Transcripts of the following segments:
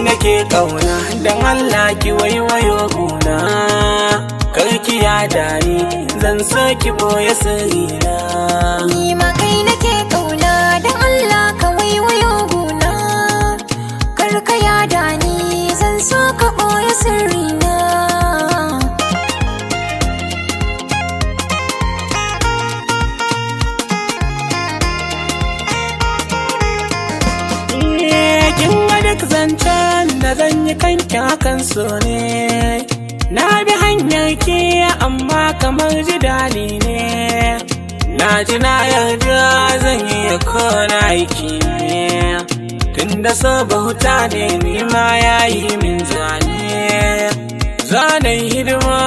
nake kauna dan Allah ki waiwayo guna, karki ya dani zan so ki boye sirrina. Ni ma kai nake kauna dan Allah ka waiwayo guna, karka ya dani zan so ka boye sirrina. Kin ga duk zancen da zan yi kanki hakan so ne, na bi hanyar ki amma kamar jidali ne, na ji na yarda zan yi kona aiki ne, tunda so bauta ne ni ma yayi min zane, zanen hidima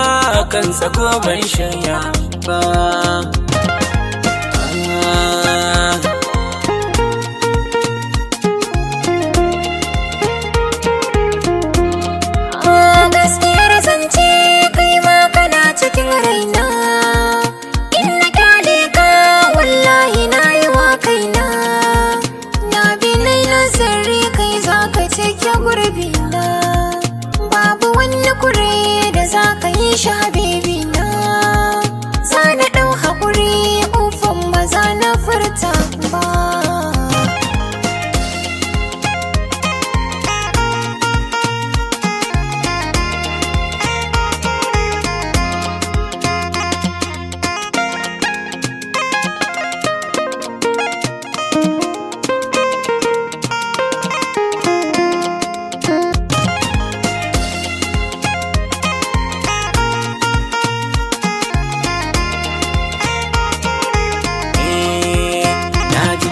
kansa ko ban shirya ba. Gaskiyar zance kai ma kana cikin raina, in na kyale ka wallahi na yi wa kaina, na bi nai nazari kai za ka cike gurbina, babu wani kure da za ka yi shi habibina, za na ɗau haƙuri ufan ba za na furta ba.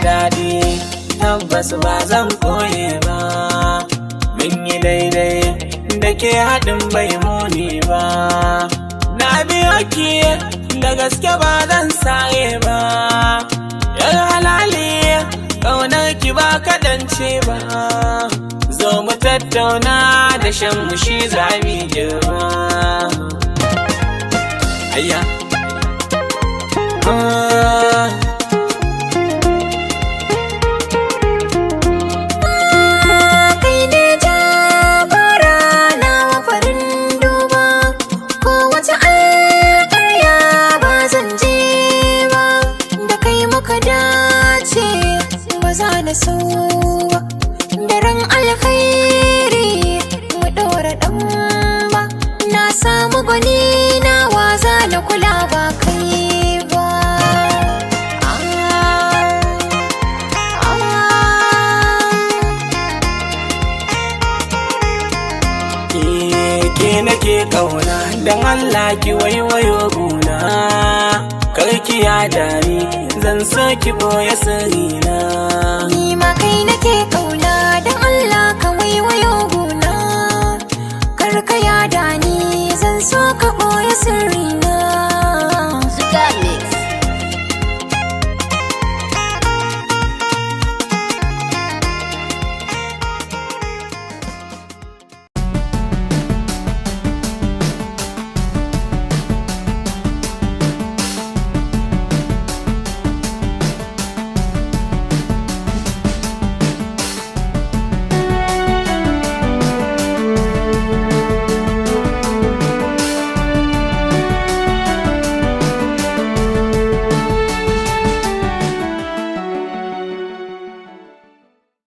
Daɗi tabbas ba zan koye ba, mun yi daidai da ke haɗin bai muni ba, na biyo ki da gaske ba zan saye ba, yar halali ƙaunar ki ba kaɗance ba, zo mu tattauna da shan mushi zami girma. Ayya da so daren alkhairi mu ɗora ɗan ba, na samu gwani na waza na kula ba kai ba. Ke nake kauna dan Allah ki waiwayo guna, karki ya dani zan so ki boye sirrina. Ni ma kai nake kauna dan Allah ka waiwayo guna, karka ya dani zan so ka boye sirrina.